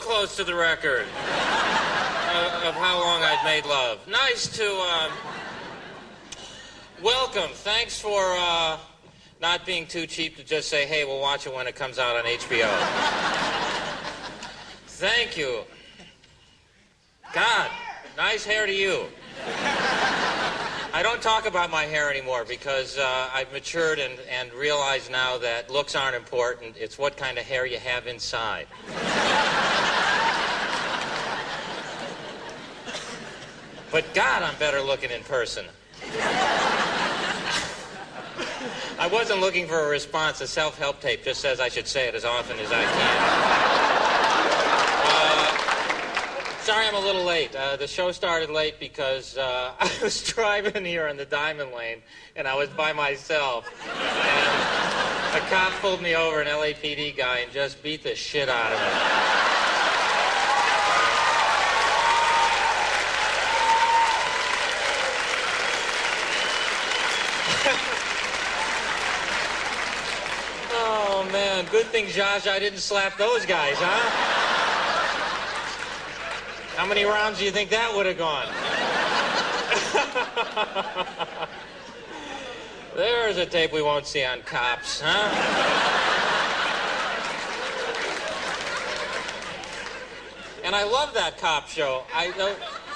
close to the record of how long I've made love. Nice to, welcome. Thanks for, not being too cheap to just say, hey, we'll watch it when it comes out on HBO. Thank you. God, nice hair to you. I don't talk about my hair anymore because I've matured and realize now that looks aren't important. It's what kind of hair you have inside. But God, I'm better looking in person. I wasn't looking for a response. The self-help tape just says I should say it as often as I can. Sorry I'm a little late. The show started late because I was driving here in the Diamond Lane, and I was by myself. And a cop pulled me over, an LAPD guy, and just beat the shit out of me. Oh, man, good thing, Josh, I didn't slap those guys, huh? How many rounds do you think that would have gone? There's a tape we won't see on cops, huh? And I love that cop show.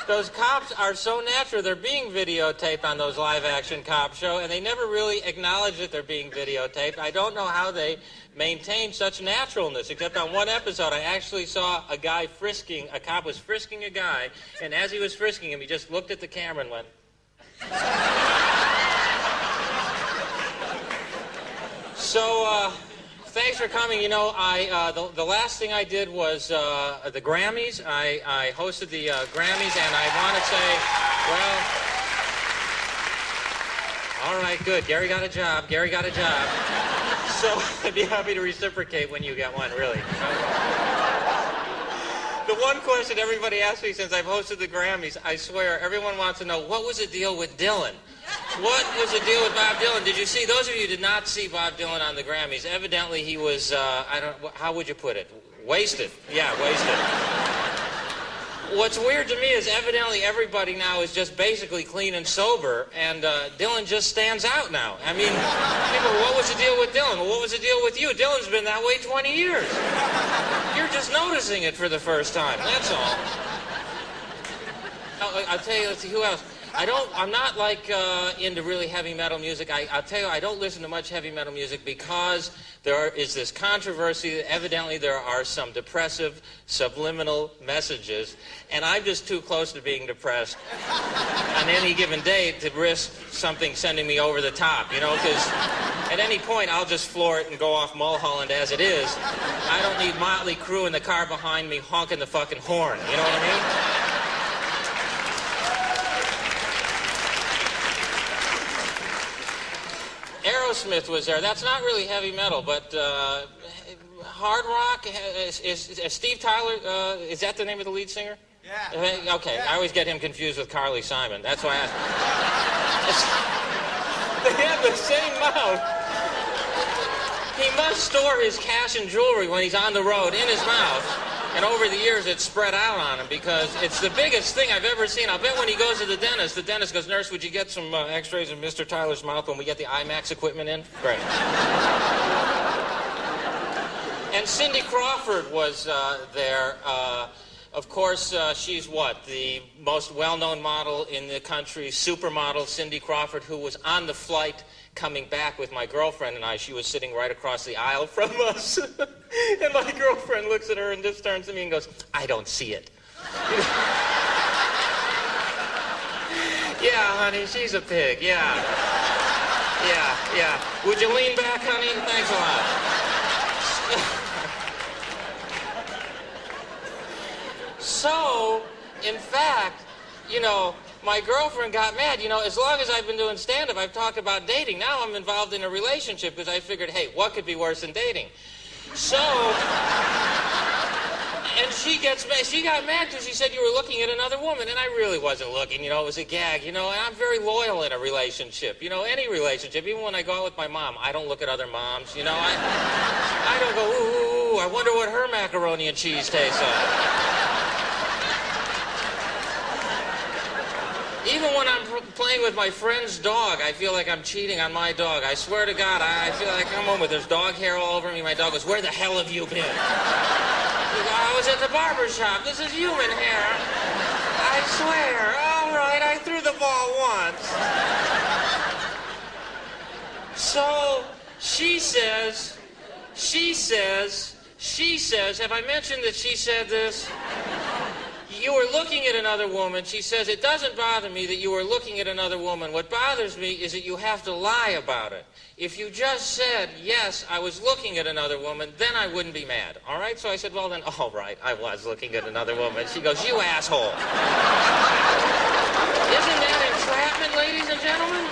Those cops are so natural. They're being videotaped on those live-action cop show, and they never really acknowledge that they're being videotaped. I don't know how they maintain such naturalness, except on one episode I actually saw a cop was frisking a guy, and as he was frisking him, he just looked at the camera and went... So, thanks for coming. You know, the last thing I did was the Grammys. I hosted the Grammys, and I want to say, well, all right, good. Gary got a job. So I'd be happy to reciprocate when you get one, really. The one question everybody asks me since I've hosted the Grammys, I swear, everyone wants to know, what was the deal with Dylan? What was the deal with Bob Dylan? Did you see, those of you who did not see Bob Dylan on the Grammys, evidently he was, how would you put it? Wasted. Yeah, wasted. What's weird to me is evidently everybody now is just basically clean and sober, and Dylan just stands out now. I mean, people, what was the deal with Dylan? Well, what was the deal with you? Dylan's been that way 20 years. You're just noticing it for the first time, that's all. I'll tell you, let's see, who else? I'm not like into really heavy metal music. I'll tell you, I don't listen to much heavy metal music because there is this controversy. Evidently, there are some depressive, subliminal messages, and I'm just too close to being depressed on any given day to risk something sending me over the top, you know, because at any point, I'll just floor it and go off Mulholland as it is. I don't need Motley Crue in the car behind me honking the fucking horn, you know what I mean? Aerosmith was there. That's not really heavy metal, but hard rock. Is Steve Tyler, is that the name of the lead singer? Yeah. Okay, yeah. I always get him confused with Carly Simon. That's why I asked. They have the same mouth. He must store his cash and jewelry when he's on the road in his mouth. And over the years, it's spread out on him because it's the biggest thing I've ever seen. I'll bet when he goes to the dentist goes, "Nurse, would you get some x-rays of Mr. Tyler's mouth when we get the IMAX equipment in?" Great. And Cindy Crawford was there. Of course, she's what? The most well-known model in the country, supermodel Cindy Crawford, who was on the flight coming back with my girlfriend and I. She was sitting right across the aisle from us. And my girlfriend looks at her and just turns to me and goes, "I don't see it." Yeah, honey, she's a pig, yeah. Yeah. Would you lean back, honey? Thanks a lot. So, in fact, you know, my girlfriend got mad. You know, as long as I've been doing stand-up, I've talked about dating. Now I'm involved in a relationship because I figured, hey, what could be worse than dating? So, and she got mad because she said you were looking at another woman, and I really wasn't looking, you know, it was a gag, you know, and I'm very loyal in a relationship, you know, any relationship. Even when I go out with my mom, I don't look at other moms, you know, I don't go, ooh, I wonder what her macaroni and cheese tastes like. Even when I'm playing with my friend's dog, I feel like I'm cheating on my dog. I swear to God, I feel like I come home with there's dog hair all over me. My dog goes, where the hell have you been? I was at the barber shop. This is human hair. I swear. All right, I threw the ball once. So she says, have I mentioned that she said this? You were looking at another woman. She says, it doesn't bother me that you were looking at another woman. What bothers me is that you have to lie about it. If you just said, yes, I was looking at another woman, then I wouldn't be mad. All right? So I said, well, then, all right, I was looking at another woman. She goes, you asshole. Isn't that entrapment, ladies and gentlemen?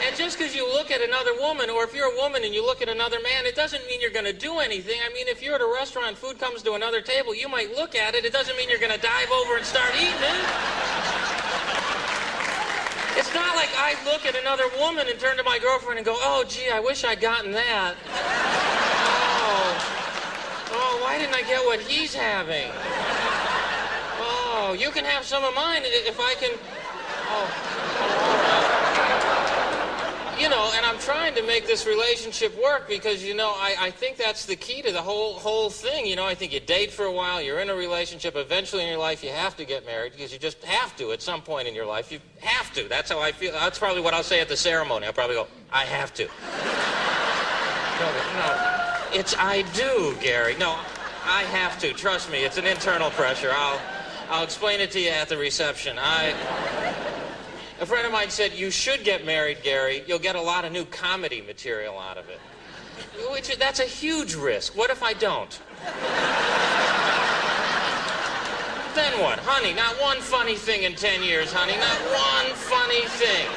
And just because you look at another woman, or if you're a woman and you look at another man, it doesn't mean you're going to do anything. I mean, if you're at a restaurant, food comes to another table, you might look at it. It doesn't mean you're going to dive over and start eating it. It's not like I look at another woman and turn to my girlfriend and go, oh, gee, I wish I'd gotten that. Oh, why didn't I get what he's having? Oh, you can have some of mine if I can... You know, and I'm trying to make this relationship work because, you know, I think that's the key to the whole thing. You know, I think you date for a while, you're in a relationship, eventually in your life you have to get married because you just have to at some point in your life. You have to. That's how I feel. That's probably what I'll say at the ceremony. I'll probably go, I have to. No, it's I do, Gary. No, I have to. Trust me, it's an internal pressure. I'll explain it to you at the reception. A friend of mine said, you should get married, Gary. You'll get a lot of new comedy material out of it. That's a huge risk. What if I don't? Then what? Honey, not one funny thing in 10 years, honey. Not one funny thing.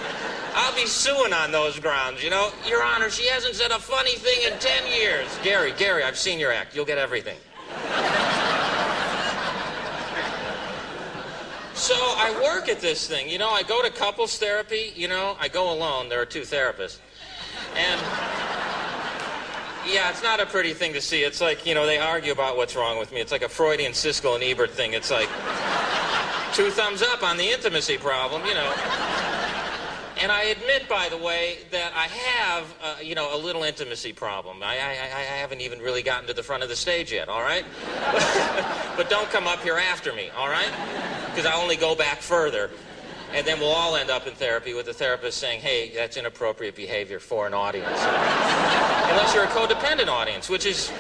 I'll be suing on those grounds, you know. Your Honor, she hasn't said a funny thing in 10 years. Gary, I've seen your act. You'll get everything. So I work at this thing, you know, I go to couples therapy, you know, I go alone, there are 2 therapists. And, yeah, it's not a pretty thing to see. It's like, you know, they argue about what's wrong with me. It's like a Freudian Siskel and Ebert thing. It's like 2 thumbs up on the intimacy problem, you know. And I admit, by the way, that I have, you know, a little intimacy problem. I haven't even really gotten to the front of the stage yet, all right? But don't come up here after me, all right? Because I'll only go back further. And then we'll all end up in therapy with the therapist saying, hey, that's inappropriate behavior for an audience. Unless you're a codependent audience, which is,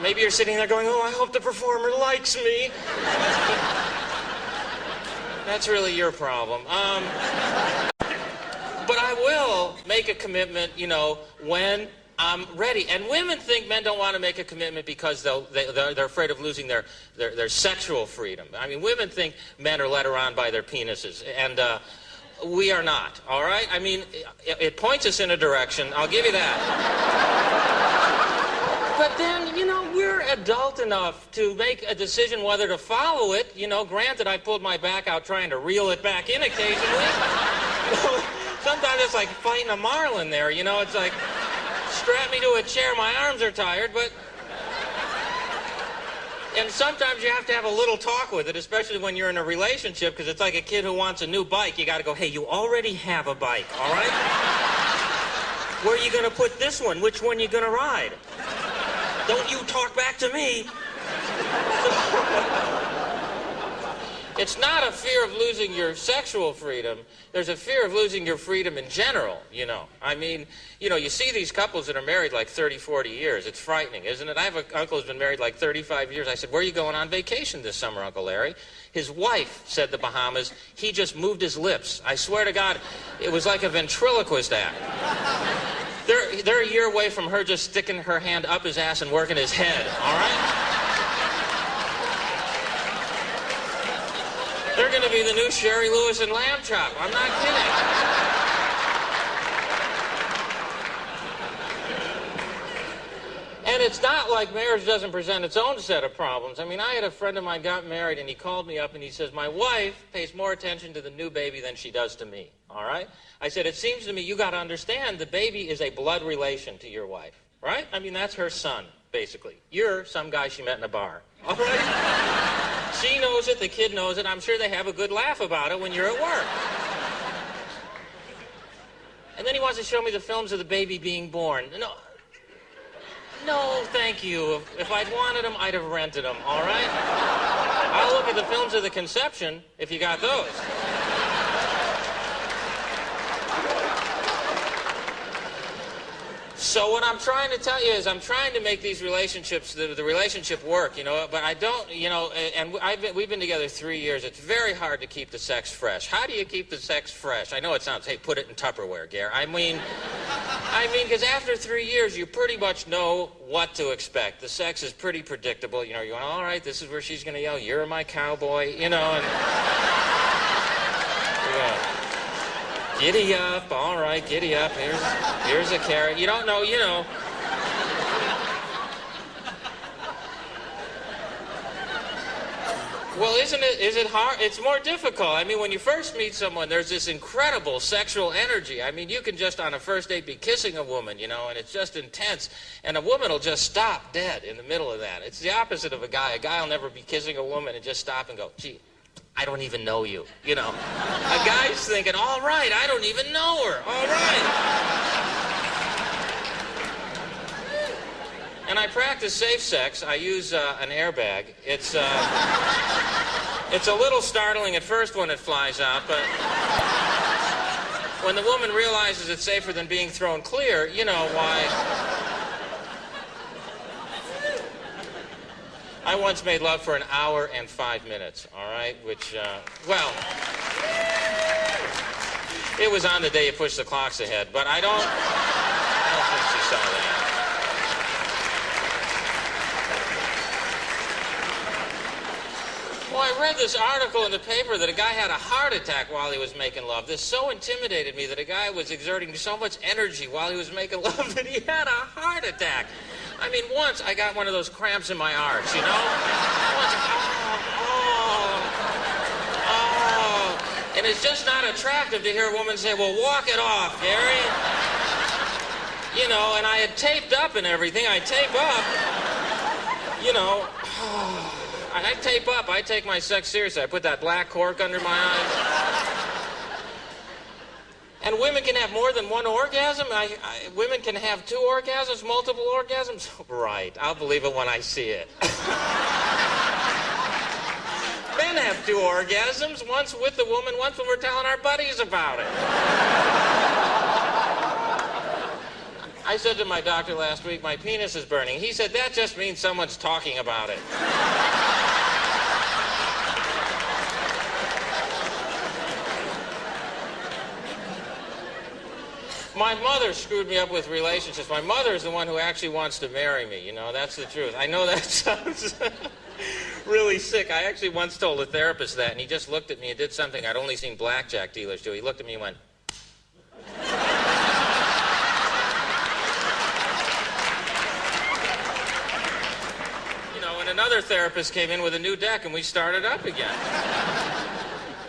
maybe you're sitting there going, oh, I hope the performer likes me. That's really your problem. But I will make a commitment, you know, when I'm ready. And women think men don't want to make a commitment because they're afraid of losing their sexual freedom. I mean, women think men are led around by their penises, and we are not, all right? I mean, it points us in a direction, I'll give you that. But then, you know, we're adult enough to make a decision whether to follow it. You know, granted, I pulled my back out trying to reel it back in occasionally. Sometimes it's like fighting a marlin there, you know, it's like, strap me to a chair, my arms are tired, but... And sometimes you have to have a little talk with it, especially when you're in a relationship, because it's like a kid who wants a new bike. You got to go, hey, you already have a bike, all right? Where are you going to put this one? Which one are you going to ride? Don't you talk back to me. It's not a fear of losing your sexual freedom. There's a fear of losing your freedom in general, you know. I mean, you know, you see these couples that are married like 30, 40 years. It's frightening, isn't it? I have an uncle who's been married like 35 years. I said, where are you going on vacation this summer, Uncle Larry? His wife said the Bahamas. He just moved his lips. I swear to God, it was like a ventriloquist act. They're a year away from her just sticking her hand up his ass and working his head, all right? They're going to be the new Sherry Lewis and Lamb Chop. I'm not kidding. And it's not like marriage doesn't present its own set of problems. I mean, I had a friend of mine got married, and he called me up, and he says, my wife pays more attention to the new baby than she does to me, all right? I said, it seems to me you got to understand the baby is a blood relation to your wife, right? I mean, that's her son. basically. You're some guy she met in a bar. All right? She knows it, the kid knows it. I'm sure they have a good laugh about it when you're at work. And then he wants to show me the films of the baby being born. No, thank you. If I'd wanted them, I'd have rented them, all right? I'll look at the films of the conception if you got those. So what I'm trying to tell you is I'm trying to make these relationships, the relationship work, you know, but I don't, you know, and we've been together 3 years. It's very hard to keep the sex fresh. How do you keep the sex fresh? I know it sounds, hey, put it in Tupperware, Garry. I mean, because after 3 years, you pretty much know what to expect. The sex is pretty predictable. You know, you're going, all right, this is where she's going to yell, you're my cowboy, you know, and... Yeah. Giddy up, all right, giddy up. Here's a carrot. You don't know, you know. Well, is it hard? It's more difficult. I mean, when you first meet someone, there's this incredible sexual energy. I mean, you can just on a first date be kissing a woman, you know, and it's just intense. And a woman will just stop dead in the middle of that. It's the opposite of a guy. A guy will never be kissing a woman and just stop and go, gee, I don't even know you, you know. A guy's thinking, all right, I don't even know her, all right. And I practice safe sex. I use an airbag. It's a little startling at first when it flies out, but when the woman realizes it's safer than being thrown clear, you know why. I once made love for 1 hour and 5 minutes, all right? Which, well, it was on the day you pushed the clocks ahead, but I don't think she saw that. Well, I read this article in the paper that a guy had a heart attack while he was making love. This so intimidated me that a guy was exerting so much energy while he was making love that he had a heart attack. I mean, once I got one of those cramps in my arch, you know? Once, and it's just not attractive to hear a woman say, well, walk it off, Garry. You know, and I had taped up and everything. I tape up, you know. I tape up. I take my sex seriously. I put that black cork under my eyes. And women can have more than one orgasm? Women can have 2 orgasms, multiple orgasms? Right, I'll believe it when I see it. Men have 2 orgasms, once with the woman, once when we're telling our buddies about it. I said to my doctor last week, my penis is burning. He said, that just means someone's talking about it. My mother screwed me up with relationships. My mother is the one who actually wants to marry me, you know, that's the truth. I know that sounds really sick. I actually once told a therapist that, and he just looked at me and did something I'd only seen blackjack dealers do. He looked at me and went... You know, and another therapist came in with a new deck, and we started up again.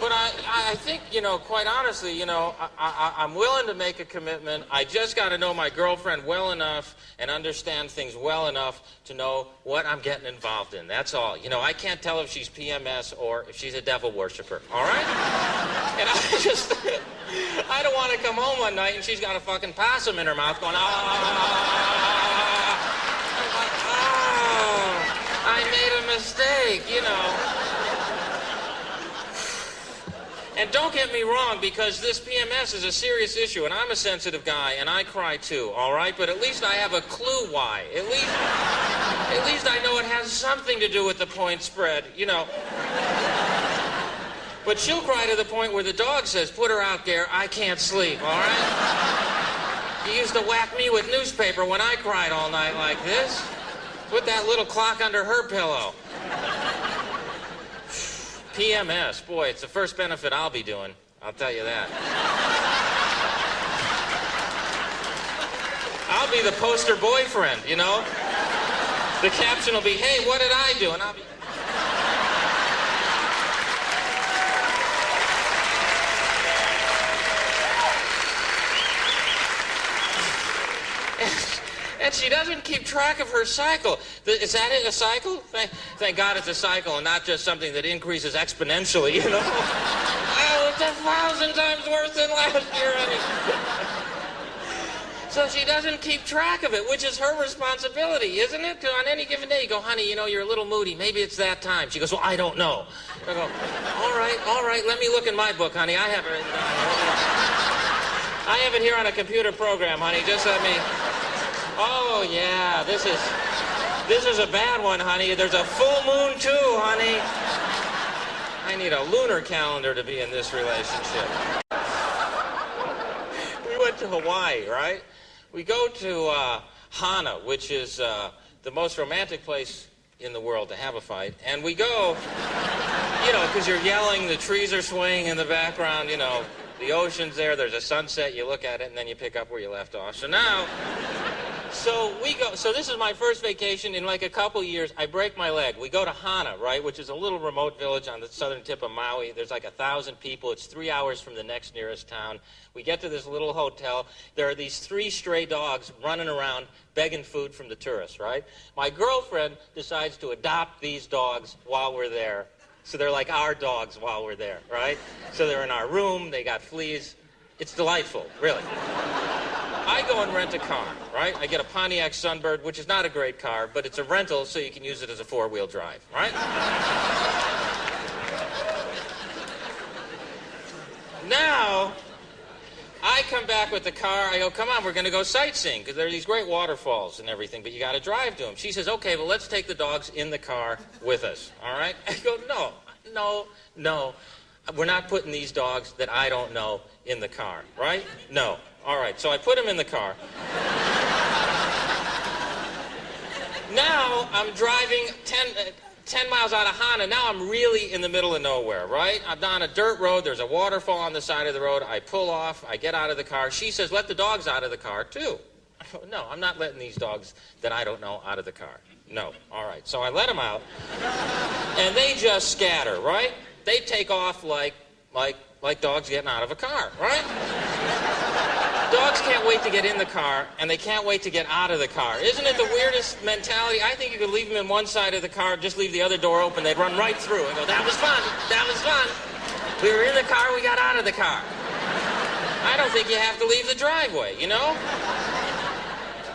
But I think, you know, quite honestly, you know, I'm willing to make a commitment. I just got to know my girlfriend well enough and understand things well enough to know what I'm getting involved in. That's all. You know, I can't tell if she's PMS or if she's a devil worshiper, all right? And I don't want to come home one night and she's got a fucking possum in her mouth going, I made a mistake, you know. And don't get me wrong, because this PMS is a serious issue, and I'm a sensitive guy, and I cry too, all right? But at least I have a clue why. At least I know it has something to do with the point spread, you know. But she'll cry to the point where the dog says, put her out, Garry, I can't sleep, all right? You used to whack me with newspaper when I cried all night like this. Put that little clock under her pillow. PMS, boy, it's the first benefit I'll be doing. I'll tell you that. I'll be the poster boyfriend, you know? The caption will be, hey, what did I do? And I'll be... And she doesn't keep track of her cycle. Is that it, a cycle? Thank God it's a cycle and not just something that increases exponentially, you know? Oh, it's 1,000 times worse than last year, honey. So she doesn't keep track of it, which is her responsibility, isn't it? On any given day, you go, honey, you know, you're a little moody. Maybe it's that time. She goes, well, I don't know. I go, all right, let me look in my book, honey. I have it written down. I have it here on a computer program, honey. Just let me... Oh, yeah, this is a bad one, honey. There's a full moon, too, honey. I need a lunar calendar to be in this relationship. We went to Hawaii, right? We go to Hana, which is the most romantic place in the world to have a fight. And we go, you know, because you're yelling, the trees are swaying in the background, you know, the ocean's there, there's a sunset, you look at it, and then you pick up where you left off. So now... So we go, so this is my first vacation in like a couple years. I break my leg. We go to Hana, right, which is a little remote village on the southern tip of Maui. There's like 1,000 people. It's 3 hours from the next nearest town. We get to this little hotel. There are these 3 stray dogs running around begging food from the tourists, right? My girlfriend decides to adopt these dogs while we're there. So they're like our dogs while we're there, right? So they're in our room. They got fleas. It's delightful, really. I go and rent a car, right? I get a Pontiac Sunbird, which is not a great car, but it's a rental, so you can use it as a 4-wheel drive, right? Now, I come back with the car. I go, come on, we're going to go sightseeing, because there are these great waterfalls and everything, but you got to drive to them. She says, okay, well, let's take the dogs in the car with us, all right? I go, no. We're not putting these dogs that I don't know in the car, right? No. All right, so I put them in the car. Now I'm driving 10 miles out of Hana. Now I'm really in the middle of nowhere, right? I'm on a dirt road. There's a waterfall on the side of the road. I pull off. I get out of the car. She says, let the dogs out of the car, too. I go, no, I'm not letting these dogs that I don't know out of the car. No. All right, so I let them out. And they just scatter, right? They take off like dogs getting out of a car, right? Dogs can't wait to get in the car, and they can't wait to get out of the car. Isn't it the weirdest mentality? I think you could leave them in one side of the car, just leave the other door open. They'd run right through and go, that was fun, that was fun. We were in the car, we got out of the car. I don't think you have to leave the driveway, you know?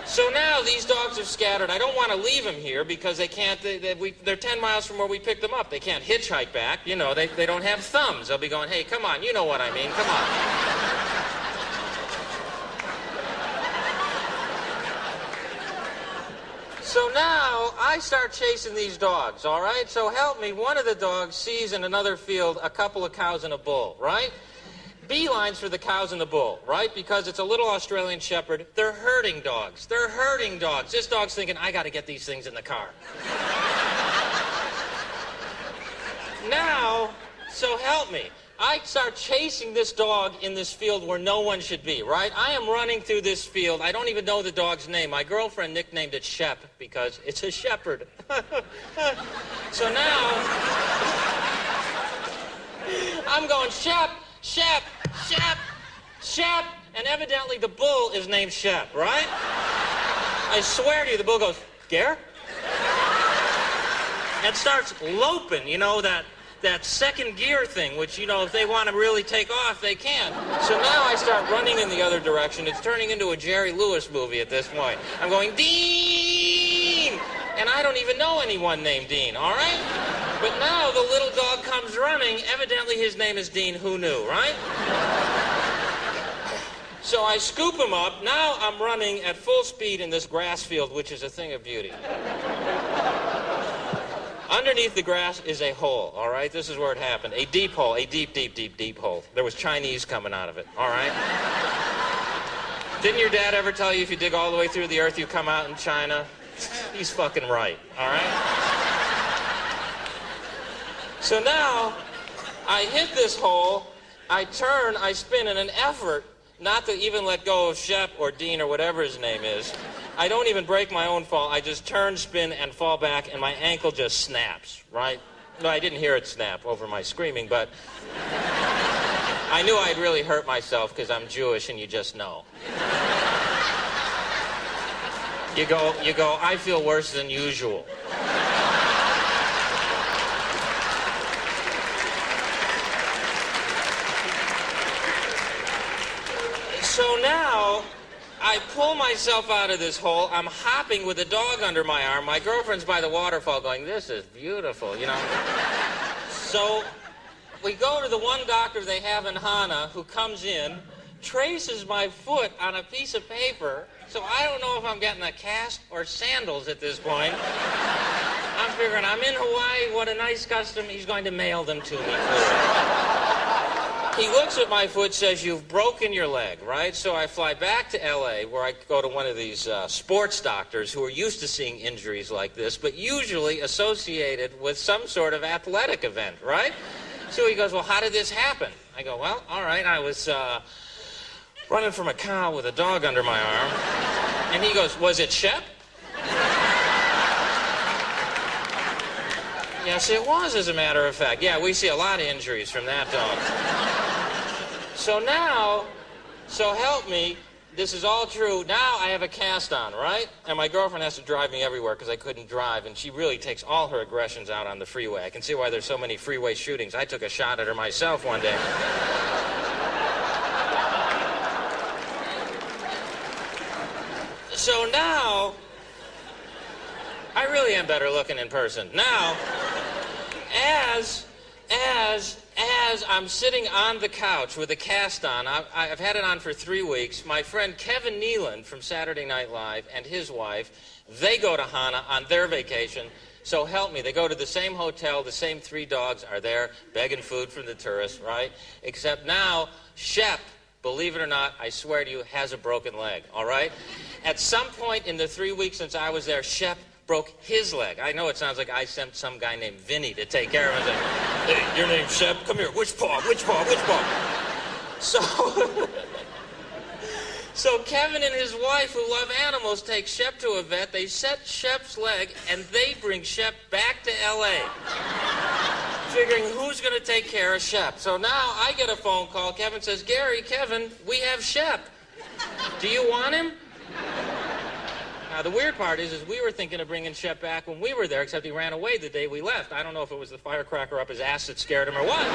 So now these dogs have scattered. I don't want to leave them here because they can't, they're 10 miles from where we picked them up. They can't hitchhike back. You know, they don't have thumbs. They'll be going, hey, come on, you know what I mean, come on. So now I start chasing these dogs, all right? So help me, one of the dogs sees in another field a couple of cows and a bull, right? Beelines for the cows and the bull, right? Because it's a little Australian Shepherd. They're herding dogs. They're herding dogs. This dog's thinking, I got to get these things in the car. Now, so help me. I start chasing this dog in this field where no one should be, right? I am running through this field. I don't even know the dog's name. My girlfriend nicknamed it Shep because it's a shepherd. So now, I'm going, Shep, Shep, Shep, Shep, and evidently the bull is named Shep, right? I swear to you, the bull goes, Garry? And starts loping, you know, that second gear thing, which, you know, if they want to really take off, they can. So now I start running in the other direction. It's turning into a Jerry Lewis movie at this point. I'm going, Dean! And I don't even know anyone named Dean, all right? But now the little dog comes running. Evidently his name is Dean. Who knew, right? So I scoop him up. Now I'm running at full speed in this grass field, which is a thing of beauty. Underneath the grass is a hole, all right? This is where it happened. A deep hole, a deep, deep, deep, deep hole. There was Chinese coming out of it, all right? Didn't your dad ever tell you if you dig all the way through the earth, you come out in China? He's fucking right, all right? So now, I hit this hole, I turn, I spin in an effort not to even let go of Shep or Dean or whatever his name is. I don't even break my own fall. I just turn, spin, and fall back, and my ankle just snaps, right? No, I didn't hear it snap over my screaming, but I knew I'd really hurt myself because I'm Jewish and you just know. You go, I feel worse than usual. So now, I pull myself out of this hole. I'm hopping with a dog under my arm. My girlfriend's by the waterfall going, this is beautiful, you know. So we go to the one doctor they have in Hana who comes in, traces my foot on a piece of paper, so I don't know if I'm getting a cast or sandals at this point. I'm figuring I'm in Hawaii, what a nice custom, he's going to mail them to me. He looks at my foot, says, you've broken your leg, right? So I fly back to L.A., where I go to one of these sports doctors who are used to seeing injuries like this, but usually associated with some sort of athletic event, right? So he goes, well, how did this happen? I go, well, all right, I was running from a cow with a dog under my arm. And he goes, was it Shep? Yes, it was, as a matter of fact. Yeah, we see a lot of injuries from that dog. So now, so help me, this is all true. Now I have a cast on, right? And my girlfriend has to drive me everywhere because I couldn't drive, and she really takes all her aggressions out on the freeway. I can see why there's so many freeway shootings. I took a shot at her myself one day. So now, I really am better looking in person. Now, as I'm sitting on the couch with a cast on, I've had it on for 3 weeks, my friend Kevin Nealon from Saturday Night Live and his wife, they go to Hana on their vacation. So help me, they go to the same hotel, the same 3 dogs are there begging food from the tourists, right? Except now, Shep, believe it or not, I swear to you, has a broken leg, all right? At some point in the 3 weeks since I was there, Shep broke his leg. I know it sounds like I sent some guy named Vinny to take care of him. Like, hey, your name's Shep, come here, which paw, which paw, which paw? So Kevin and his wife, who love animals, take Shep to a vet. They set Shep's leg, and they bring Shep back to L.A., figuring who's going to take care of Shep. So now I get a phone call. Kevin says, Gary, Kevin, we have Shep. Do you want him? Now, the weird part is we were thinking of bringing Shep back when we were there, except he ran away the day we left. I don't know if it was the firecracker up his ass that scared him or what.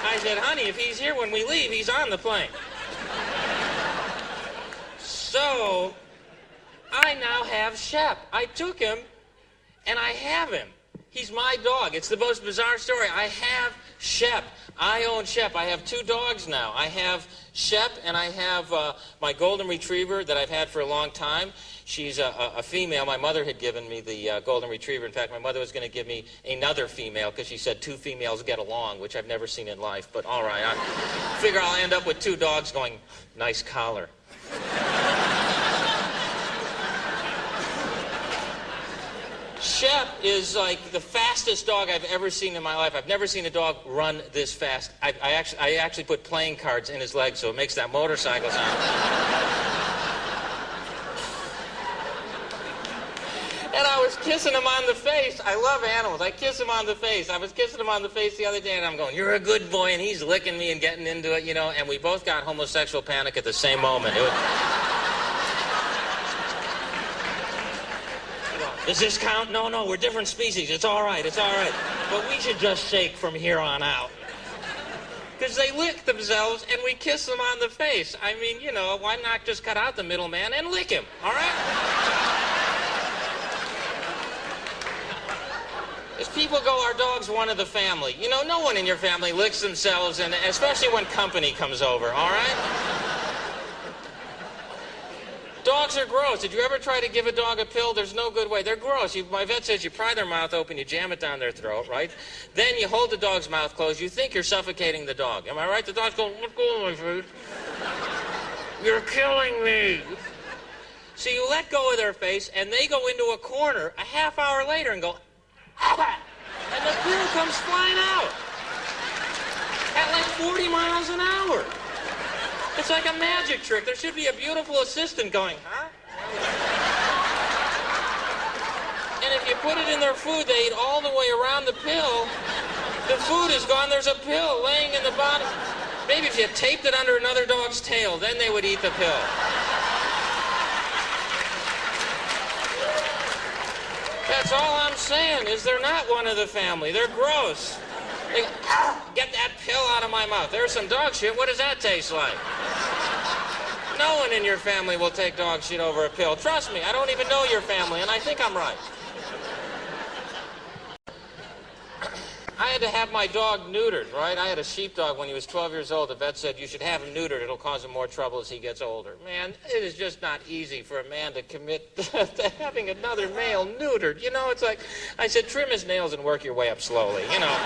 I said, honey, if he's here when we leave, he's on the plane. So, I now have Shep. I took him, and I have him. He's my dog. It's the most bizarre story. I have Shep. I own Shep. I have 2 dogs now. I have Shep, and I have my golden retriever that I've had for a long time. She's a female. My mother had given me the golden retriever. In fact, my mother was going to give me another female because she said 2 females get along, which I've never seen in life. But all right, I figure I'll end up with 2 dogs going, nice collar. Shep is like the fastest dog I've ever seen in my life. I've never seen a dog run this fast. I actually put playing cards in his legs so it makes that motorcycle sound. And I was kissing him on the face. I love animals. I kiss him on the face. I was kissing him on the face the other day, and I'm going, you're a good boy, and he's licking me and getting into it, you know, and we both got homosexual panic at the same moment. It was... Does this count? No, we're different species. It's all right, it's all right. But we should just shake from here on out. Because they lick themselves, and we kiss them on the face. I mean, you know, why not just cut out the middleman and lick him, all right? As people go, our dog's one of the family. You know, no one in your family licks themselves, and especially when company comes over, all right? Dogs are gross. Did you ever try to give a dog a pill? There's no good way. They're gross. My vet says you pry their mouth open, you jam it down their throat, right? Then you hold the dog's mouth closed. You think you're suffocating the dog. Am I right? The dog's going, let go of my food. You're killing me. So you let go of their face, and they go into a corner a half hour later and go, ah! And the pill comes flying out at like 40 miles an hour. It's like a magic trick. There should be a beautiful assistant going, huh? And if you put it in their food, they eat all the way around the pill. The food is gone. There's a pill laying in the bottom. Maybe if you taped it under another dog's tail, then they would eat the pill. That's all I'm saying, is they're not one of the family. They're gross. They go, get that pill out of my mouth. There's some dog shit. What does that taste like? No one in your family will take dog shit over a pill. Trust me, I don't even know your family, and I think I'm right. I had to have my dog neutered, right? I had a sheepdog when he was 12 years old. The vet said, you should have him neutered. It'll cause him more trouble as he gets older. Man, it is just not easy for a man to commit to having another male neutered. You know, it's like, I said, trim his nails and work your way up slowly, you know.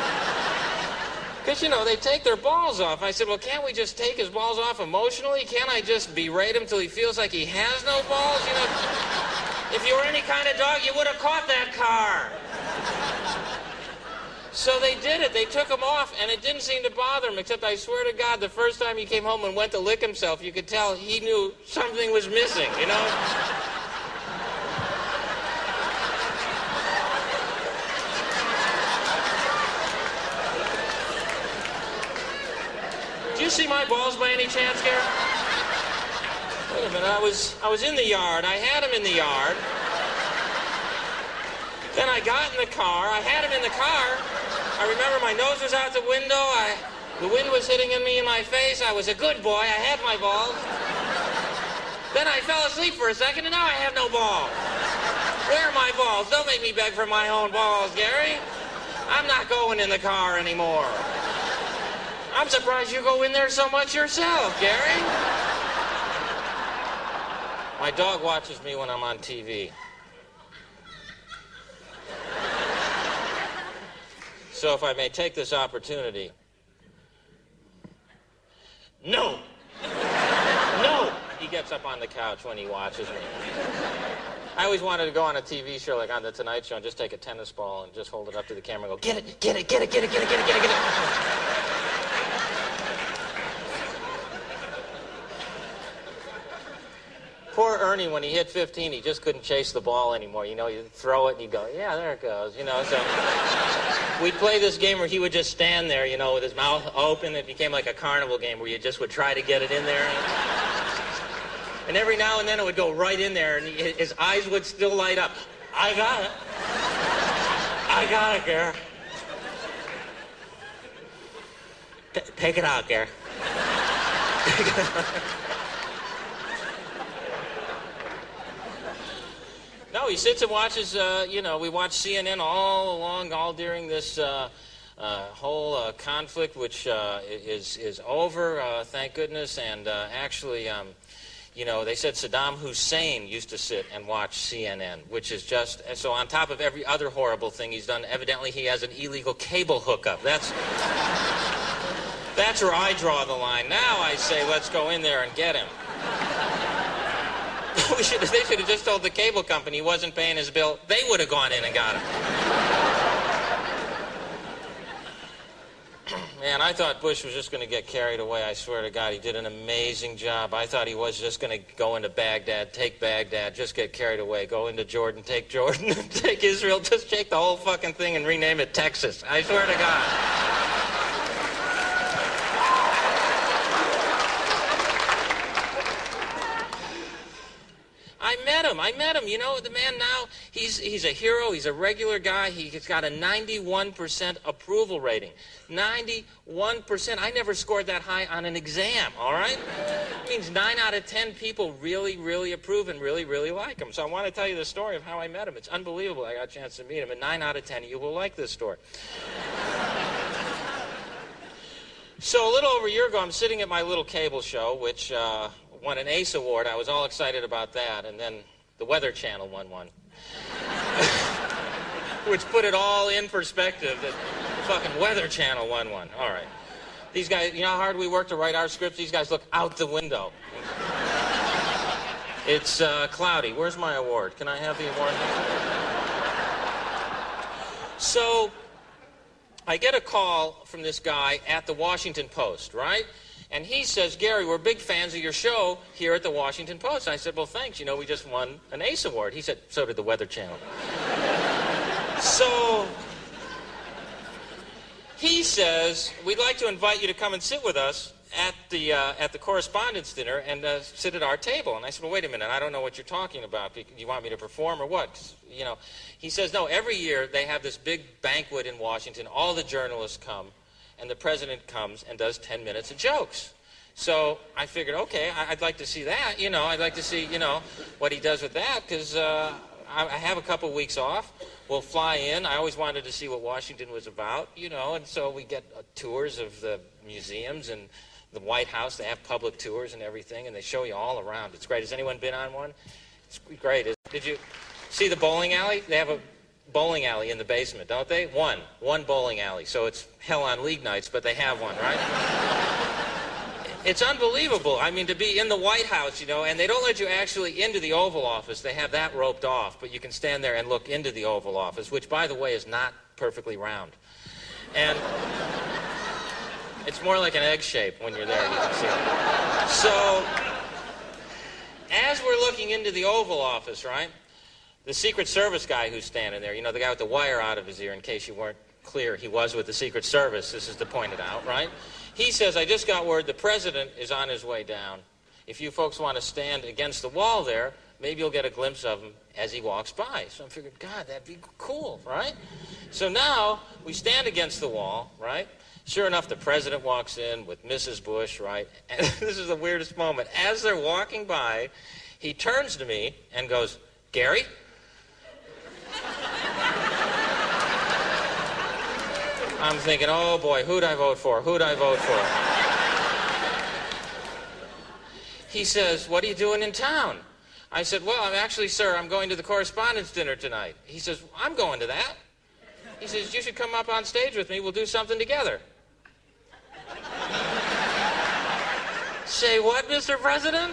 Because, you know, they take their balls off. I said, well, can't we just take his balls off emotionally? Can't I just berate him till he feels like he has no balls? You know, if you were any kind of dog, you would have caught that car. So they did it. They took him off, and it didn't seem to bother him, except I swear to God, the first time he came home and went to lick himself, you could tell he knew something was missing, you know? Do you see my balls by any chance, Garry? Wait a minute, I was in the yard. I had him in the yard. Then I got in the car. I had him in the car. I remember my nose was out the window. The wind was hitting me in my face. I was a good boy. I had my balls. Then I fell asleep for a second, and now I have no balls. Where are my balls? Don't make me beg for my own balls, Garry. I'm not going in the car anymore. I'm surprised you go in there so much yourself, Garry. My dog watches me when I'm on TV. So if I may take this opportunity. No! No! He gets up on the couch when he watches me. I always wanted to go on a TV show like on The Tonight Show and just take a tennis ball and just hold it up to the camera and go, get it, get it, get it, get it, get it, get it, get it, get it. Poor Ernie, when he hit 15, he just couldn't chase the ball anymore. You know, you'd throw it and he'd go, yeah, there it goes, you know. So we'd play this game where he would just stand there, you know, with his mouth open. It became like a carnival game where you just would try to get it in there. And every now and then it would go right in there, and his eyes would still light up. I got it. I got it, Garry. Take it out, Garry. No, he sits and watches, you know, we watch CNN all along, all during this whole conflict, which is over, thank goodness. And actually, you know, they said Saddam Hussein used to sit and watch CNN, which is just, so on top of every other horrible thing he's done, evidently he has an illegal cable hookup. That's where I draw the line. Now I say, let's go in there and get him. They should have just told the cable company he wasn't paying his bill. They would have gone in and got him. Man, I thought Bush was just going to get carried away. I swear to God, he did an amazing job. I thought he was just going to go into Baghdad, take Baghdad, just get carried away, go into Jordan, take Israel, just take the whole fucking thing and rename it Texas. I swear to God. I met him. You know, the man now, he's a hero. He's a regular guy. He's got a 91% approval rating. 91%. I never scored that high on an exam, all right? It means 9 out of 10 people really, really approve and really, really like him. So I want to tell you the story of how I met him. It's unbelievable I got a chance to meet him, and 9 out of 10 of you will like this story. So a little over a year ago, I'm sitting at my little cable show, which won an ACE award. I was all excited about that, and then the Weather Channel won one. Which put it all in perspective that the fucking Weather Channel won one. All right. These guys, you know how hard we work to write our scripts? These guys look out the window. It's cloudy. Where's my award? Can I have the award? So I get a call from this guy at the Washington Post, right? And he says, Garry, we're big fans of your show here at the Washington Post. And I said, well, thanks. You know, we just won an ACE award. He said, so did the Weather Channel. So he says, we'd like to invite you to come and sit with us at the correspondence dinner and sit at our table. And I said, well, wait a minute, I don't know what you're talking about. Do you want me to perform or what? 'Cause, you know, he says, no, every year they have this big banquet in Washington. All the journalists come, and the president comes and does 10 minutes of jokes. So I figured, okay, I'd like to see that. You know, I'd like to see, you know, what he does with that, because I have a couple weeks off. We'll fly in. I always wanted to see what Washington was about, you know, and so we get tours of the museums and the White House. They have public tours and everything, and they show you all around. It's great. Has anyone been on one? It's great. Did you see the bowling alley? They have a bowling alley in the basement, don't they? One bowling alley. So it's hell on league nights, but they have one, right? It's unbelievable. I mean, to be in the White House, you know, and they don't let you actually into the Oval Office. They have that roped off, but you can stand there and look into the Oval Office, which, by the way, is not perfectly round. And it's more like an egg shape when you're there, you can see it. So, as we're looking into the Oval Office, right, the Secret Service guy who's standing there, you know, the guy with the wire out of his ear, in case you weren't clear, he was with the Secret Service, this is to point it out, right? He says, I just got word the president is on his way down. If you folks want to stand against the wall there, maybe you'll get a glimpse of him as he walks by. So I figured, God, that'd be cool, right? So now we stand against the wall, right? Sure enough, the president walks in with Mrs. Bush, right? And this is the weirdest moment. As they're walking by, he turns to me and goes, Garry? I'm thinking, oh boy, who'd I vote for? Who'd I vote for? He says, what are you doing in town? I said, well, sir, I'm going to the correspondence dinner tonight. He says, I'm going to that. He says, you should come up on stage with me. We'll do something together. Say what, Mr. President?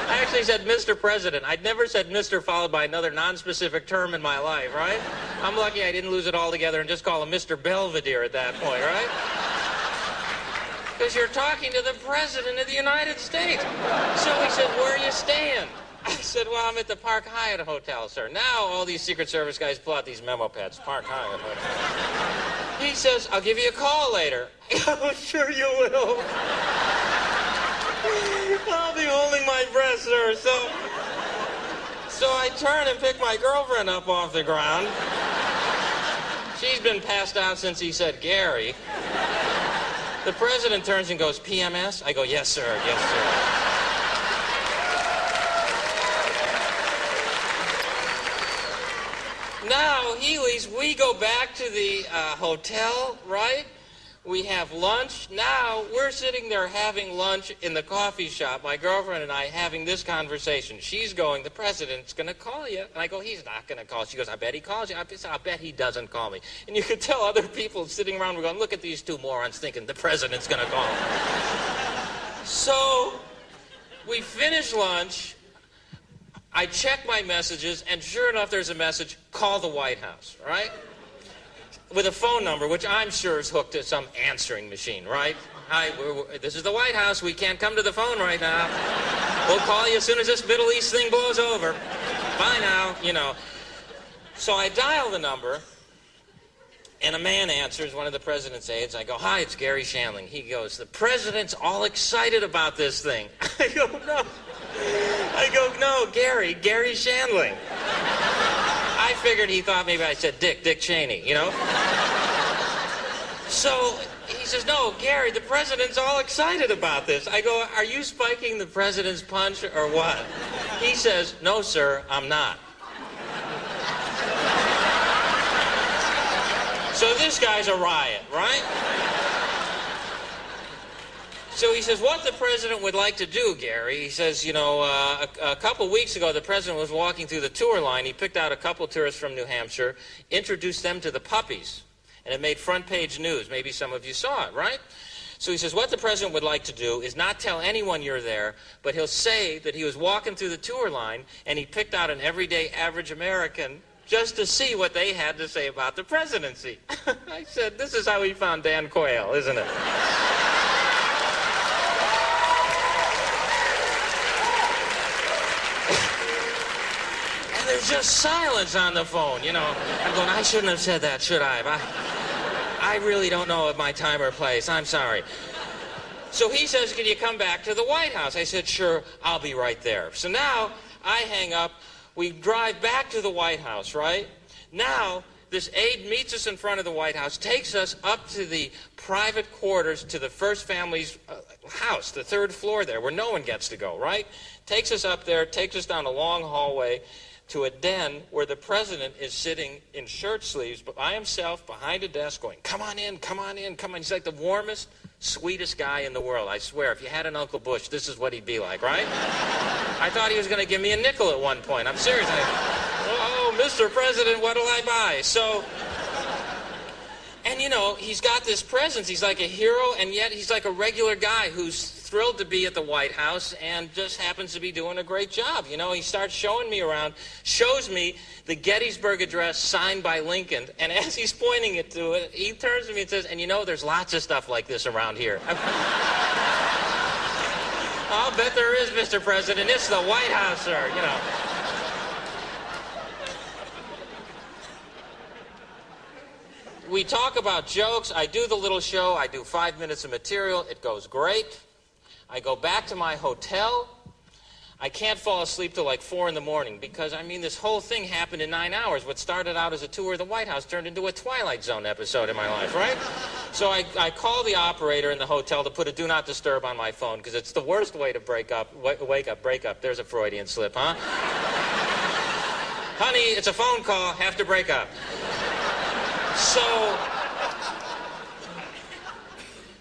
I actually said Mr. President. I'd never said Mr. followed by another non-specific term in my life, right? I'm lucky I didn't lose it altogether and just call him Mr. Belvedere at that point, right? Because you're talking to the President of the United States. So he said, where are you staying? I said, well, I'm at the Park Hyatt Hotel, sir. Now all these Secret Service guys pull out these memo pads. Park Hyatt Hotel. He says, I'll give you a call later. Oh, sure you will. I'll be holding my breath, sir. So I turn and pick my girlfriend up off the ground. She's been passed out since he said Garry. The president turns and goes, PMS? I go, yes, sir, yes, sir. Now, Healy's, we go back to the hotel, right? We have lunch. Now, we're sitting there having lunch in the coffee shop, my girlfriend and I having this conversation. She's going, the president's going to call you. And I go, he's not going to call. She goes, I bet he calls you. I said, I bet he doesn't call me. And you could tell other people sitting around were going, look at these two morons thinking the president's going to call him. So, we finish lunch. I check my messages, and sure enough, there's a message, call the White House, right? With a phone number, which I'm sure is hooked to some answering machine, right? Hi, this is the White House. We can't come to the phone right now. We'll call you as soon as this Middle East thing blows over. Bye now, you know. So I dial the number, and a man answers, one of the president's aides. I go, hi, it's Garry Shandling. He goes, the president's all excited about this thing. I go, no, Garry Shandling. I figured he thought maybe I said Dick Cheney, you know? So he says, no, Garry, the president's all excited about this. I go, are you spiking the president's punch or what? He says, no, sir, I'm not. So this guy's a riot, right? So he says, what the president would like to do, Garry, he says, you know, a couple weeks ago, the president was walking through the tour line. He picked out a couple tourists from New Hampshire, introduced them to the puppies, and it made front page news. Maybe some of you saw it, right? So he says, what the president would like to do is not tell anyone you're there, but he'll say that he was walking through the tour line, and he picked out an everyday average American just to see what they had to say about the presidency. I said, this is how we found Dan Quayle, isn't it? There's just silence on the phone, you know. I'm going, I shouldn't have said that, should I? I really don't know of my time or place. I'm sorry. So he says, can you come back to the White House? I said, sure, I'll be right there. So now I hang up. We drive back to the White House, right? Now this aide meets us in front of the White House, takes us up to the private quarters to the first family's house, the third floor there, where no one gets to go, right? Takes us up there, takes us down a long hallway to a den where the president is sitting in shirt sleeves by himself behind a desk going, come on in, come on in, come on. He's like the warmest, sweetest guy in the world. I swear, if you had an Uncle Bush, this is what he'd be like, right? I thought he was going to give me a nickel at one point. I'm serious. Oh, Mr. President, what'll I buy? So, and you know, he's got this presence. He's like a hero, and yet he's like a regular guy who's thrilled to be at the White House and just happens to be doing a great job. You know, he starts showing me around, shows me the Gettysburg Address signed by Lincoln, and as he's pointing it to it, he turns to me and says, and you know, there's lots of stuff like this around here. I'll bet there is, Mr. President. It's the White House, sir, you know. We talk about jokes. I do the little show. I do 5 minutes of material. It goes great. I go back to my hotel. I can't fall asleep till like 4 in the morning because, I mean, this whole thing happened in 9 hours. What started out as a tour of the White House turned into a Twilight Zone episode in my life, right? So I call the operator in the hotel to put a do not disturb on my phone because it's the worst way to break up. Break up. There's a Freudian slip, huh? Honey, it's a phone call. Have to break up.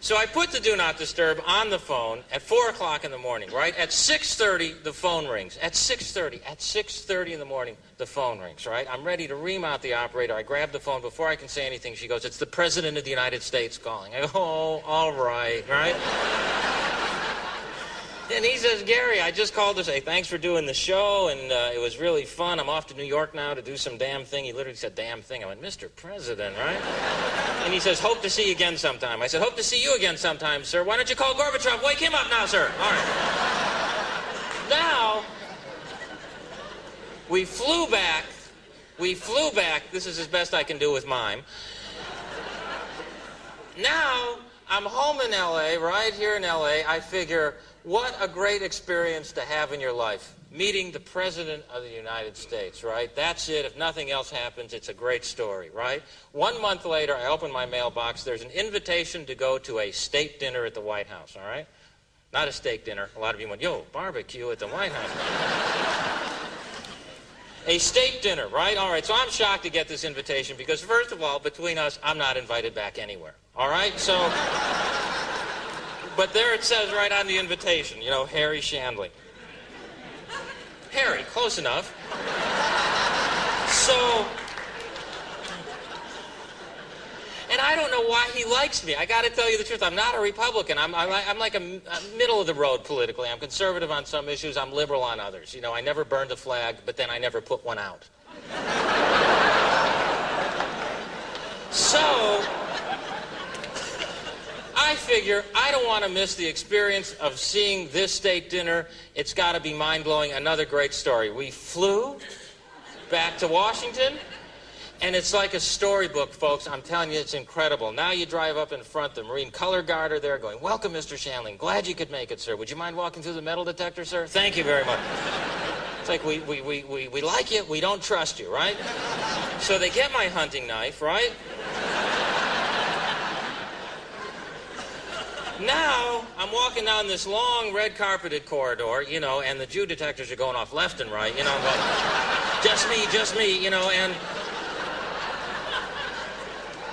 So I put the do not disturb on the phone at 4 o'clock in the morning, right? At 6:30, the phone rings. At 6:30 in the morning, the phone rings, right? I'm ready to ream out the operator. I grab the phone. Before I can say anything, she goes, it's the President of the United States calling. I go, oh, all right, right? And he says, Gary, I just called to say thanks for doing the show, and it was really fun. I'm off to New York now to do some damn thing. He literally said damn thing. I went, Mr. President, right? And he says, hope to see you again sometime. I said, hope to see you again sometime, sir. Why don't you call Gorbachev? Wake him up now, sir. All right. Now, we flew back. This is as best I can do with mime. Now, I'm home in L.A., right here in L.A. I figure, what a great experience to have in your life. Meeting the President of the United States, right? That's it. If nothing else happens, it's a great story, right? 1 month later, I open my mailbox. There's an invitation to go to a state dinner at the White House, all right? Not a steak dinner. A lot of you went, yo, barbecue at the White House. A state dinner, right? All right, so I'm shocked to get this invitation because, first of all, between us, I'm not invited back anywhere, all right? So, but there it says right on the invitation, you know, Harry Shandling. Harry, close enough. So, and I don't know why he likes me. I got to tell you the truth. I'm not a Republican. I'm like a middle of the road politically. I'm conservative on some issues. I'm liberal on others. You know, I never burned a flag, but then I never put one out. So, I figure I don't want to miss the experience of seeing this state dinner. It's got to be mind-blowing. Another great story. We flew back to Washington. And it's like a storybook, folks. I'm telling you, it's incredible. Now you drive up in front, the Marine Color Guard are there going, welcome, Mr. Shandling. Glad you could make it, sir. Would you mind walking through the metal detector, sir? Thank you very much. It's like, we like you, we don't trust you, right? So they get my hunting knife, right? Now, I'm walking down this long, red-carpeted corridor, you know, and the Jew detectors are going off left and right, you know, I'm going, just me, you know, and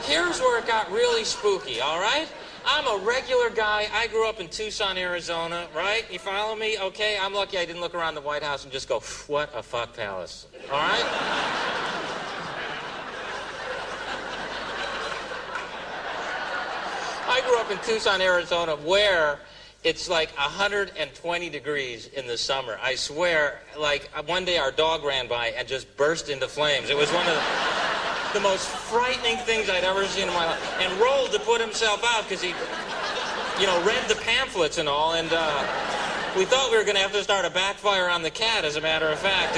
here's where it got really spooky, all right? I'm a regular guy. I grew up in Tucson, Arizona, right? You follow me? Okay, I'm lucky I didn't look around the White House and just go, what a fuck palace, all right? I grew up in Tucson, Arizona, where it's like 120 degrees in the summer. I swear, like, one day our dog ran by and just burst into flames. It was one of the most frightening things I'd ever seen in my life. And rolled to put himself out because he, you know, read the pamphlets and all. And we thought we were going to have to start a backfire on the cat, as a matter of fact.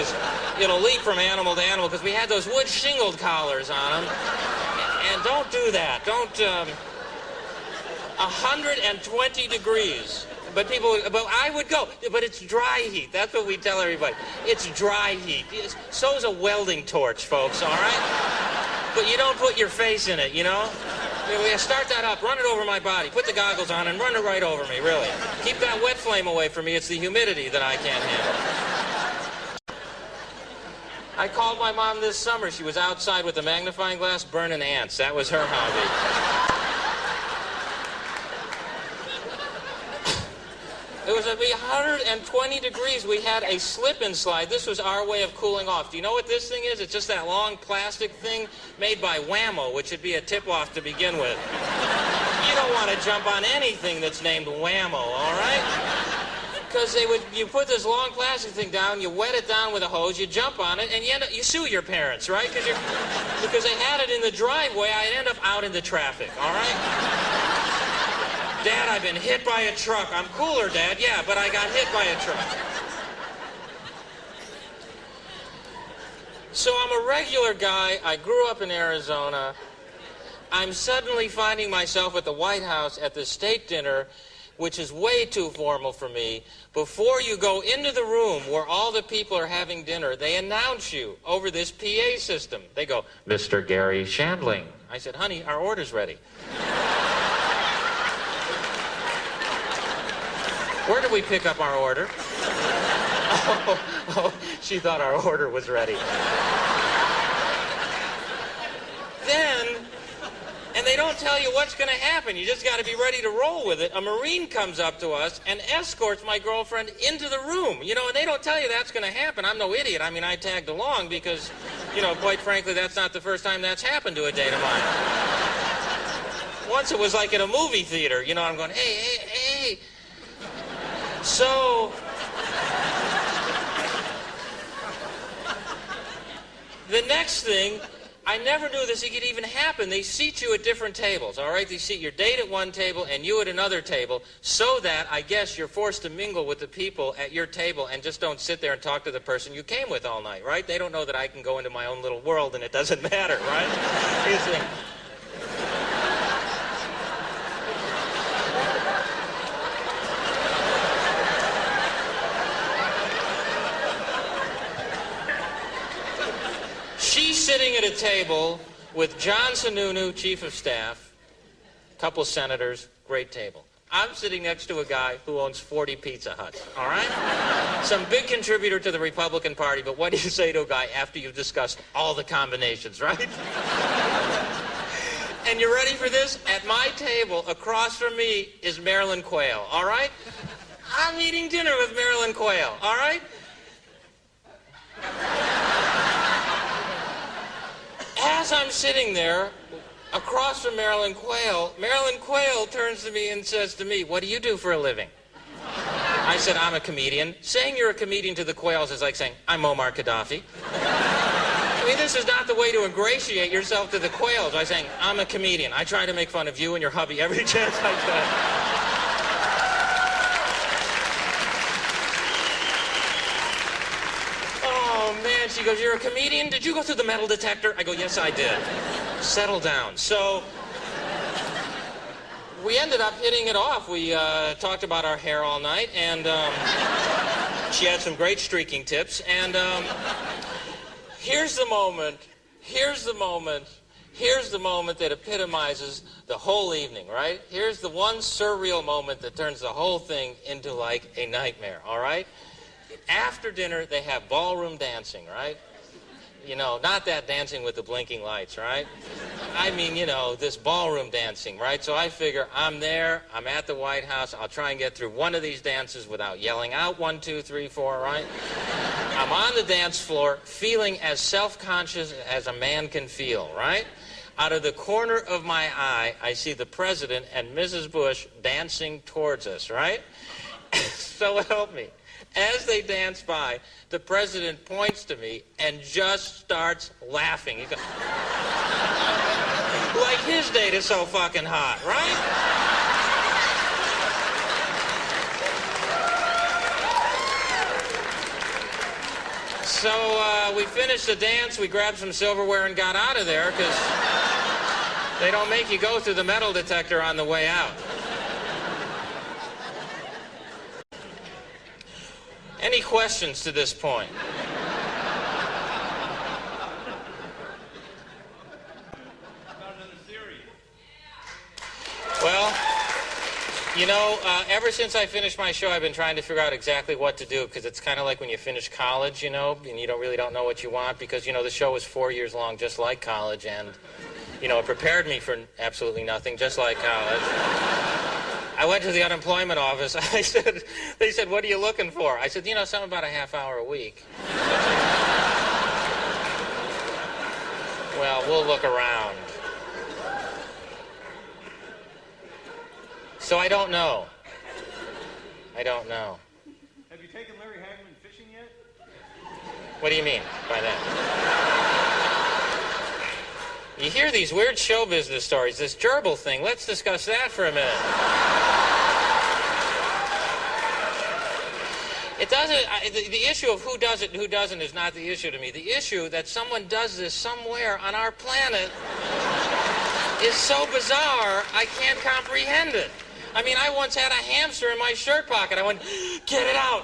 It'll leap from animal to animal because we had those wood shingled collars on him. And don't do that. Don't... 120 degrees. But I would go. But it's dry heat. That's what we tell everybody. It's dry heat. So's a welding torch, folks, all right? But you don't put your face in it, you know? Start that up, run it over my body, put the goggles on and run it right over me, really. Keep that wet flame away from me. It's the humidity that I can't handle. I called my mom this summer. She was outside with a magnifying glass burning ants. That was her hobby. It was 120 degrees. We had a slip-and slide. This was our way of cooling off. Do you know what this thing is? It's just that long plastic thing made by Whammo, which would be a tip-off to begin with. You don't want to jump on anything that's named Whammo, all right? Because you put this long plastic thing down, you wet it down with a hose, you jump on it, and you sue your parents, right? Because they had it in the driveway, I'd end up out in the traffic, all right? Dad, I've been hit by a truck. I'm cooler, Dad. Yeah, but I got hit by a truck. So I'm a regular guy. I grew up in Arizona. I'm suddenly finding myself at the White House at the state dinner, which is way too formal for me. Before you go into the room where all the people are having dinner, they announce you over this PA system. They go, Mr. Garry Shandling. I said, honey, our order's ready. Where did we pick up our order? She thought our order was ready. And they don't tell you what's going to happen. You just got to be ready to roll with it. A Marine comes up to us and escorts my girlfriend into the room. You know, and they don't tell you that's going to happen. I'm no idiot. I mean, I tagged along because, quite frankly, that's not the first time that's happened to a date of mine. Once it was like at a movie theater. I'm going, hey. So, the next thing, I never knew this could even happen. They seat you at different tables, all right? They seat your date at one table and you at another table so that, I guess, you're forced to mingle with the people at your table and just don't sit there and talk to the person you came with all night, right? They don't know that I can go into my own little world and it doesn't matter, right? She's sitting at a table with John Sununu, Chief of Staff, a couple senators, great table. I'm sitting next to a guy who owns 40 Pizza Huts, all right? Some big contributor to the Republican Party, but what do you say to a guy after you've discussed all the combinations, right? And you ready for this? At my table, across from me, is Marilyn Quayle, all right? I'm eating dinner with Marilyn Quayle, all right? As I'm sitting there, across from Marilyn Quayle turns to me and says to me, what do you do for a living? I said, I'm a comedian. Saying you're a comedian to the Quayles is like saying, I'm Muammar Gaddafi. I mean, this is not the way to ingratiate yourself to the Quayles by saying, I'm a comedian. I try to make fun of you and your hubby every chance I can. She goes, you're a comedian? Did you go through the metal detector? I go, yes, I did. Settle down. So we ended up hitting it off. We talked about our hair all night, and she had some great streaking tips. And here's the moment that epitomizes the whole evening, right? Here's the one surreal moment that turns the whole thing into like a nightmare, all right? After dinner, they have ballroom dancing, right? Not that dancing with the blinking lights, right? I mean, this ballroom dancing, right? So I figure I'm there, I'm at the White House, I'll try and get through one of these dances without yelling out 1, 2, 3, 4, right? I'm on the dance floor, feeling as self-conscious as a man can feel, right? Out of the corner of my eye, I see the President and Mrs. Bush dancing towards us, right? So help me. As they dance by, the President points to me and just starts laughing. He goes, like his date is so fucking hot, right? So we finished the dance, we grabbed some silverware and got out of there because they don't make you go through the metal detector on the way out. Any questions to this point? Well, you know, ever since I finished my show, I've been trying to figure out exactly what to do, because it's kind of like when you finish college, you know, and you really don't know what you want, because, you know, the show was 4 years long, just like college, and, you know, it prepared me for absolutely nothing, just like college. I went to the unemployment office. They said, what are you looking for? I said, you know, something about a half hour a week. Well, we'll look around. So I don't know. I don't know. Have you taken Larry Hagman fishing yet? What do you mean by that? You hear these weird show business stories, this gerbil thing. Let's discuss that for a minute. It doesn't, the issue of who does it and who doesn't is not the issue to me. The issue that someone does this somewhere on our planet is so bizarre, I can't comprehend it. I mean, I once had a hamster in my shirt pocket. I went, get it out.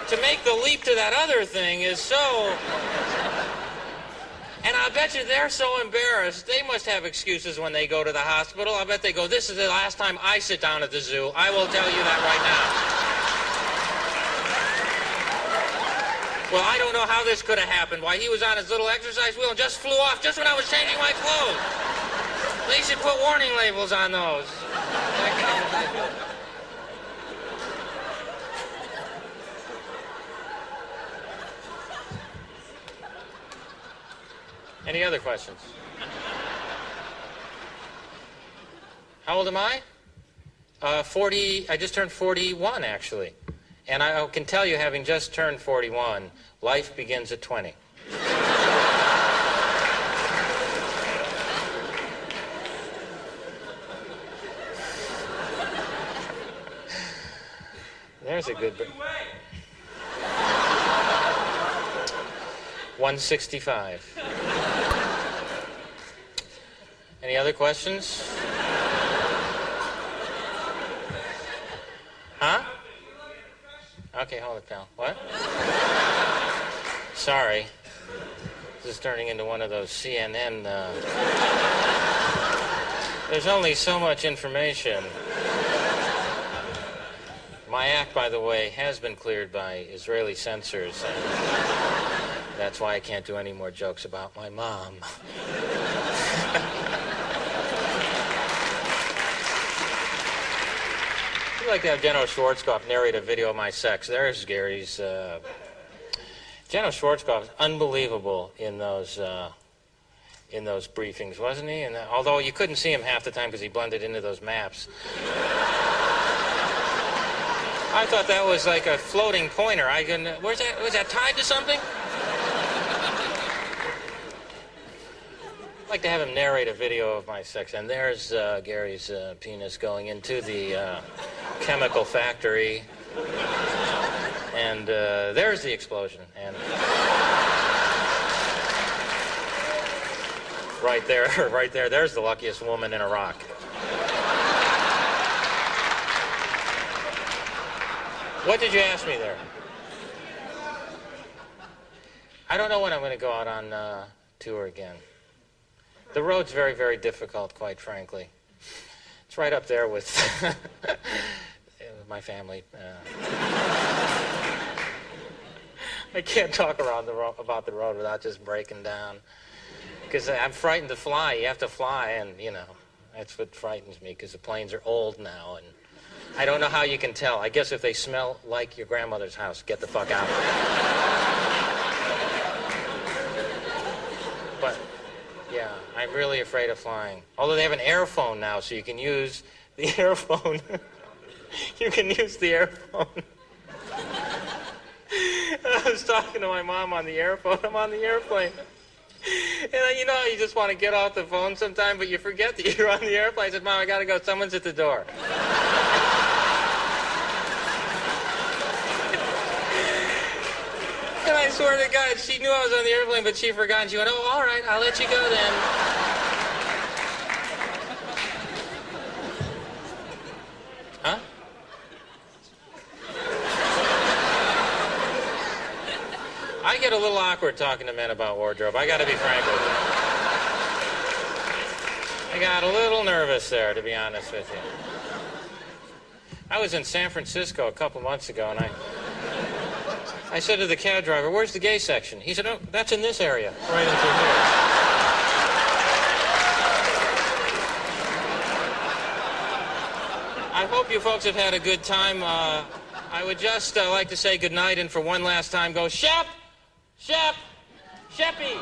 To make the leap to that other thing is so... And I bet you they're so embarrassed, they must have excuses when they go to the hospital. I bet they go, this is the last time I sit down at the zoo. I will tell you that right now. Well, I don't know how this could have happened. Why, he was on his little exercise wheel and just flew off just when I was changing my clothes. They should put warning labels on those. Any other questions? How old am I? 40, I just turned 41, actually. And I can tell you, having just turned 41, life begins at 20. There's a good... 165. Any other questions? Huh? Okay, hold it, pal. What? Sorry. This is turning into one of those CNN... There's only so much information. My act, by the way, has been cleared by Israeli censors, and that's why I can't do any more jokes about my mom. I'd like to have Jenno Schwarzkopf narrate a video of my sex. There's Gary's... Jenno Schwarzkopf is unbelievable in those briefings, wasn't he? And although you couldn't see him half the time because he blended into those maps. I thought that was like a floating pointer. Where's that? Was that tied to something? I'd like to have him narrate a video of my sex. And there's Gary's penis going into the chemical factory. And there's the explosion. And right there, there's the luckiest woman in Iraq. What did you ask me there? I don't know when I'm going to go out on tour again. The road's very, very difficult, quite frankly. It's right up there with my family. I can't talk about the road without just breaking down. Because I'm frightened to fly. You have to fly, and, you know, that's what frightens me, because the planes are old now, and I don't know how you can tell. I guess if they smell like your grandmother's house, get the fuck out. But, yeah, I'm really afraid of flying. Although they have an airphone now, so you can use the airphone. You can use the airphone. I was talking to my mom on the airphone. I'm on the airplane. And you know how you just want to get off the phone sometime, but you forget that you're on the airplane. I said, Mom, I got to go. Someone's at the door. And I swear to God, she knew I was on the airplane, but she forgot. And she went, oh, all right, I'll let you go then. I get a little awkward talking to men about wardrobe. I got to be frank with you. I got a little nervous there, to be honest with you. I was in San Francisco a couple months ago, and I said to the cab driver, "Where's the gay section?" He said, "Oh, that's in this area, right in through here." I hope you folks have had a good time. I would just like to say goodnight, and for one last time, go Shep! Shep! Sheppy!